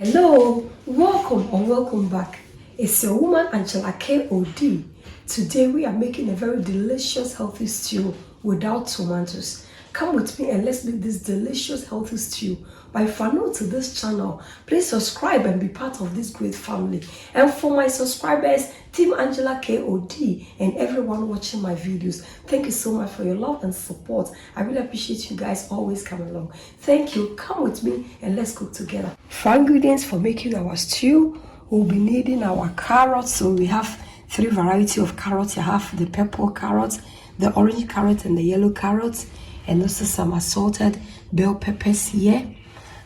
Hello, welcome or welcome back. It's your woman Angela KOD. Today we are making a very delicious healthy stew without tomatoes. Come with me and let's make this delicious healthy stew. But if you're new to this channel, please subscribe and be part of this great family. And for my subscribers, Team Angela KOD and everyone watching my videos, thank you so much for your love and support. I really appreciate you guys always coming along. Thank you. Come with me and let's cook together. For ingredients for making our stew, we'll be needing our carrots. So we have three varieties of carrots. I have the purple carrot, the orange carrot, and the yellow carrot, and also some assorted bell peppers here.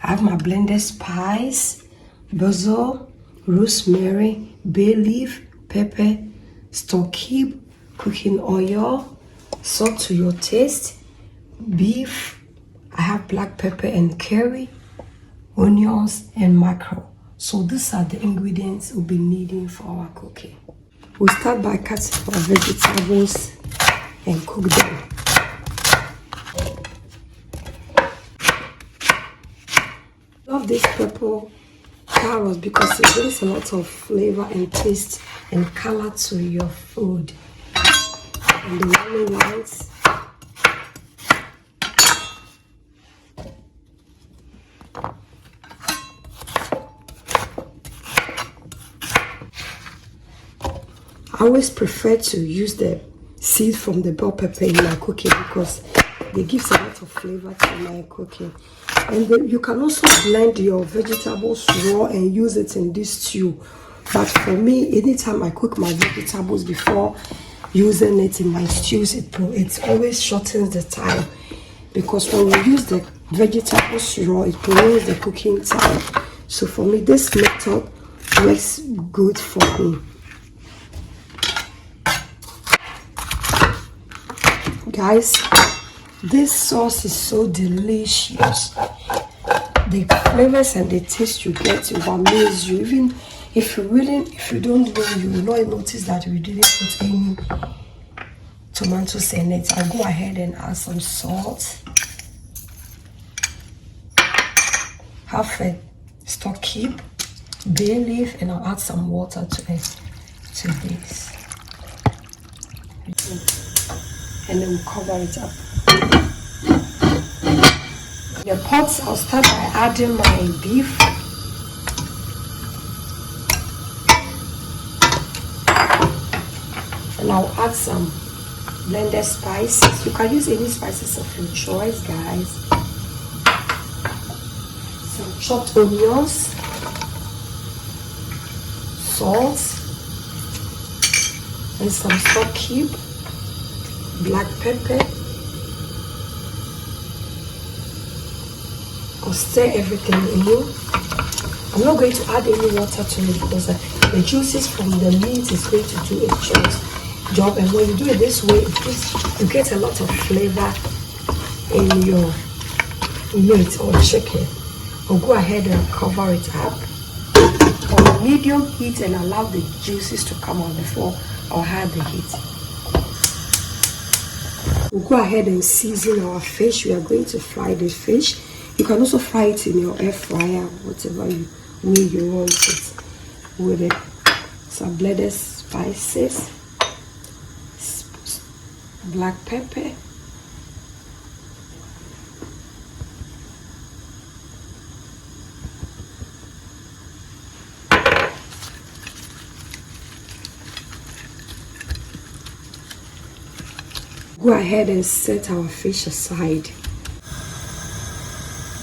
I have my blended spice, basil, rosemary, bay leaf, pepper, stock cube, cooking oil, salt to your taste, beef. I have black pepper and curry, onions, and mackerel. So these are the ingredients we'll be needing for our cooking. We'll start by cutting our vegetables and cook them. I love this purple carrots because it brings a lot of flavor and taste and color to your food. And the yellow ones, I always prefer to use the seed from the bell pepper in my cooking because they give a lot of flavor to my cooking. And then you can also blend your vegetables raw and use it in this stew. But for me, anytime I cook my vegetables before using it in my stews, it always shortens the time. Because when you use the vegetables raw, it prolongs the cooking time. So for me, this method works good for me. Guys, this sauce is so delicious. The flavors and the taste you get will amaze you. Even if you don't know, you will not notice that we didn't put any tomatoes in it. I'll go ahead and add some salt. Half a stock cube, bay leaf, and I'll add some water to this. And then we'll cover it up. The pots, I'll start by adding my beef. And I'll add some blended spices. You can use any spices of your choice, guys. Some chopped onions, salt, and some stock cube, black pepper. I'll stir everything in. I'm not going to add any water to it because the juices from the meat is going to do a job. And when you do it this way, you get a lot of flavor in your meat or chicken. I'll go ahead and cover it up on medium heat and allow the juices to come out before I'll add the heat. We'll go ahead and season our fish. We are going to fry the fish. You can also fry it in your air fryer, whatever way you want it. With it, some blended spices, black pepper, go ahead and set our fish aside.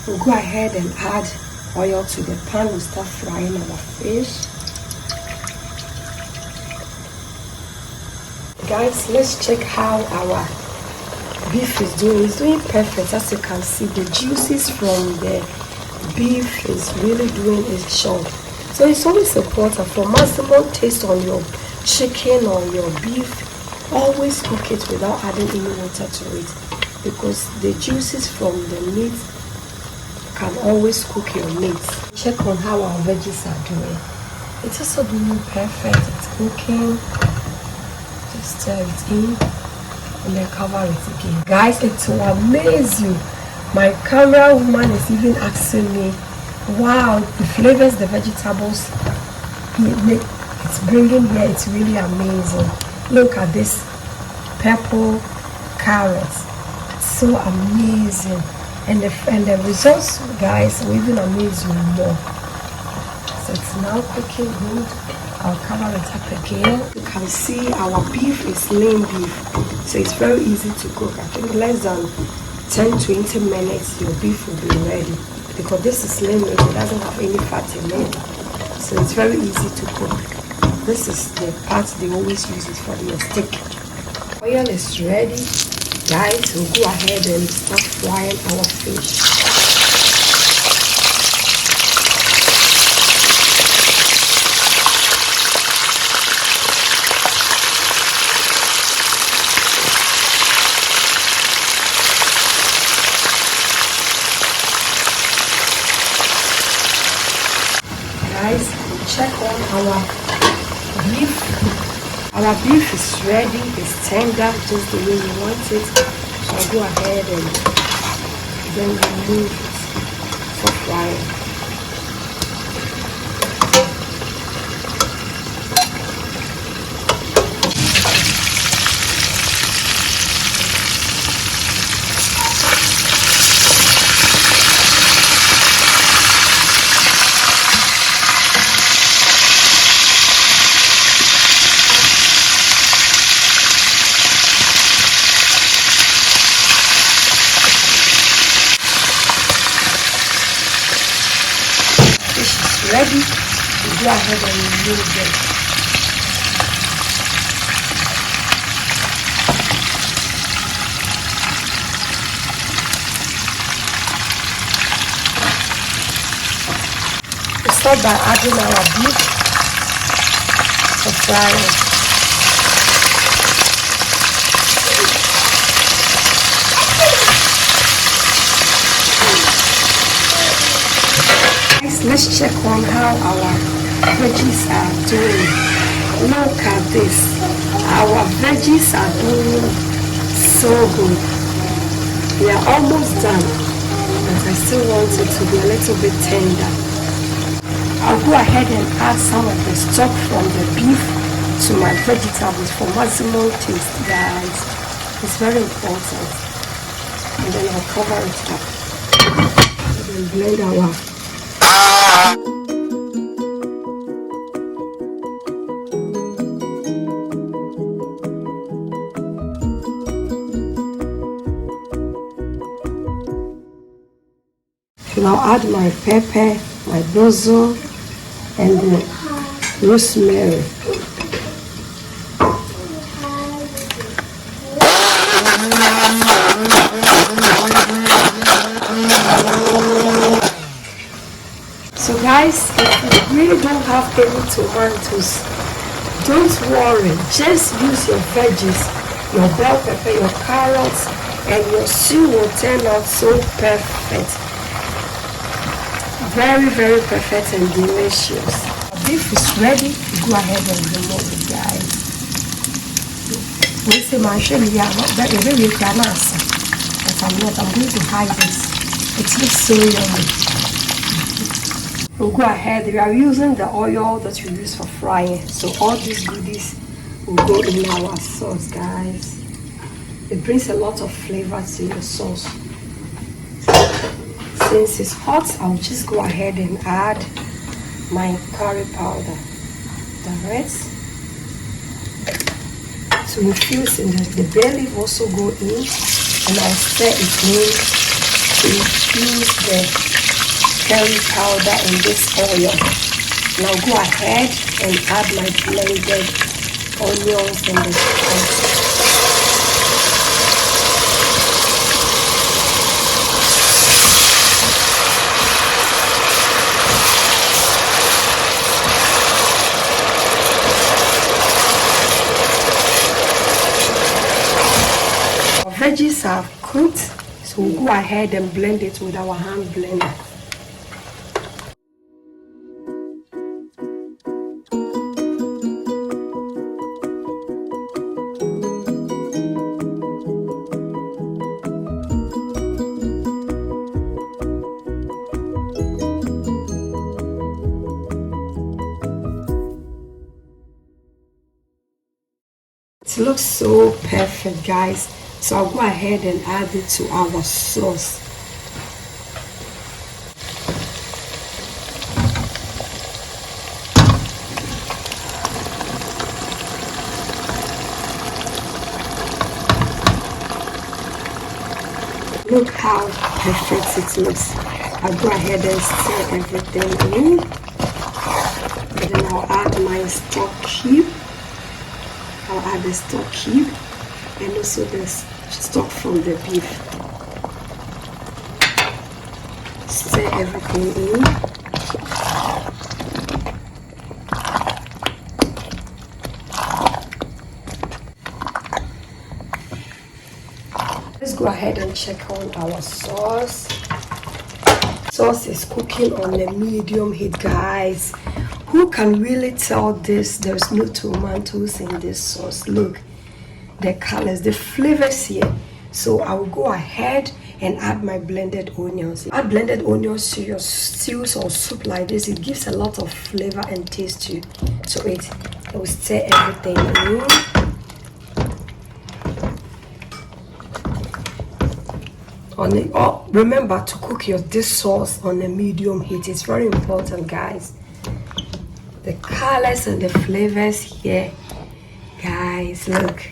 We'll go ahead and add oil to the pan. We'll start frying our fish. Guys, let's check how our beef is doing. It's doing perfect. As you can see, the juices from the beef is really doing its job. So it's always important for maximum taste on your chicken or your beef. Always cook it without adding any water to it because the juices from the meat can always cook your meat. Check on how our veggies are doing. It's also doing perfect. It's cooking. Just stir it in and then cover it again. Guys, it will amaze you. My camera woman is even asking me Wow, the flavors the vegetables it's bringing here, it's really amazing. Look at this purple carrots, it's so amazing. And the results, guys, will even amaze you more. So it's now cooking good. I'll cover it up again. You can see our beef is lean beef, so it's very easy to cook. I think less than 10-20 minutes your beef will be ready, because this is lean meat, it doesn't have any fat in it, so it's very easy to cook. This is the part they always use it for their steak. Oil is ready, guys. We'll go ahead and start frying our fish. Guys, check on our beef. Our beef is ready, it's tender, just the way you want it. So I'll go ahead and then remove it for frying. Ready, go ahead and remove them. We start by adding our beef for frying. Let's check on how our veggies are doing. Look at this. Our veggies are doing so good. We are almost done, but I still want it to be a little bit tender. I'll go ahead and add some of the stock from the beef to my vegetables for maximum taste, guys. It's very important. And then I'll cover it up. And then blend our now add my pepper, my basil, and the rosemary. So guys, if you really don't have any tomatoes, don't worry. Just use your veggies, your bell pepper, your carrots, and your stew will turn out so perfect. Very, very perfect and delicious. Beef is ready. Go ahead and remove it, guys. We say my shell, yeah, but I'm not. I'm going to hide this. It looks so yummy. We'll go ahead. We are using the oil that we use for frying, so all these goodies will go in our sauce, guys. It brings a lot of flavor to your sauce. Since it's hot, I'll just go ahead and add my curry powder. The rest to infuse in the bay leaf also go in, and I'll stir it in to infuse the curry powder in this oil. Now go ahead and add my blended onions and the spices. Veggies are cooked, so we'll go ahead and blend it with our hand blender. looks so perfect, guys. So I'll go ahead and add it to our sauce. Look how perfect it looks. I'll go ahead and stir everything in. And then I'll add my stock cube. I'll add the stock cube and also the stock from the beef. Stir everything in. Let's go ahead and check on our sauce. Sauce is cooking on a medium heat, guys. Who can really tell this? There's no tomatoes in this sauce. Look, the colors, the flavors here. So I will go ahead and add my blended onions. Add blended onions to your stews or soup like this. It gives a lot of flavor and taste to it. I will stir everything in. Remember to cook this sauce on a medium heat. It's very important, guys. The colors and the flavors here, guys, look,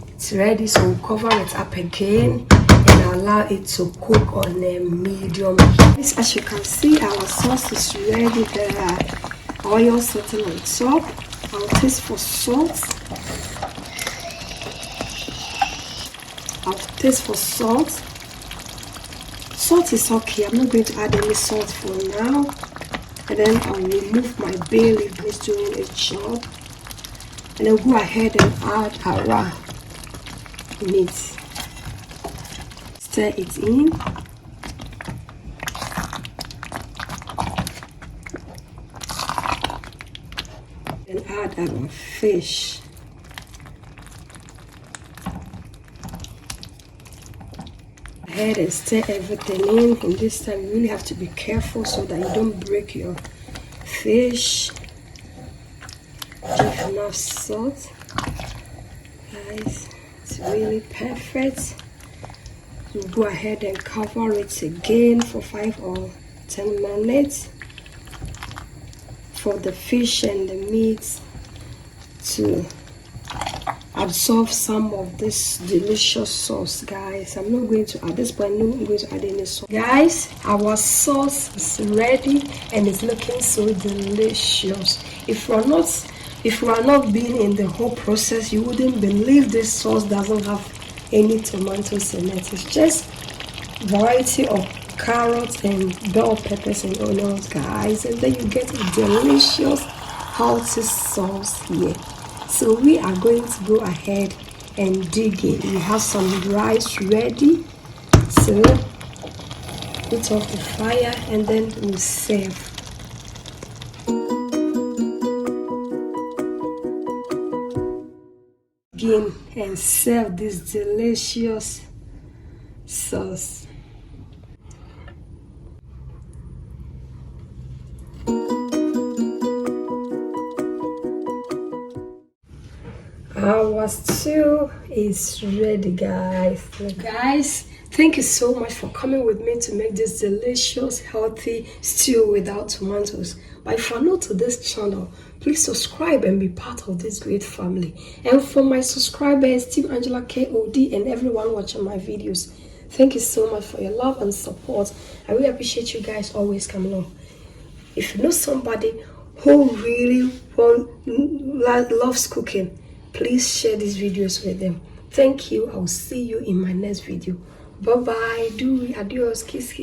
it's ready. So we'll cover it up again and allow it to cook on a medium heat. As you can see, our sauce is ready. The oil sitting on top. I'll taste for salt. Salt is okay. I'm not going to add any salt for now. And then I'll remove my bay leaf it's doing its job. And I'll go ahead and add our meat. Stir it in. And add our fish. Ahead and stir everything in, and this time you really have to be careful so that you don't break your fish. Give enough salt, guys. It's really perfect. You go ahead and cover it again for 5 or 10 minutes for the fish and the meat to absorb some of this delicious sauce, guys. I'm not going to, at this point, I'm going to add any sauce. Guys, our sauce is ready and it's looking so delicious. If you are not being in the whole process, you wouldn't believe this sauce doesn't have any tomatoes in it. It's just variety of carrots and bell peppers and onions, guys, and then you get a delicious healthy sauce here. So we are going to go ahead and dig in. We have some rice ready. So put off the fire and then we'll serve. Begin and serve this delicious sauce. Our stew is ready, guys. Guys, thank you so much for coming with me to make this delicious, healthy stew without tomatoes. But if you're new to this channel, please subscribe and be part of this great family. And for my subscribers, Team Angela KOD, and everyone watching my videos, thank you so much for your love and support. I really appreciate you guys always coming along. If you know somebody who really loves cooking, please share these videos with them. Thank you. I will see you in my next video. Bye bye. Adios. Kiss.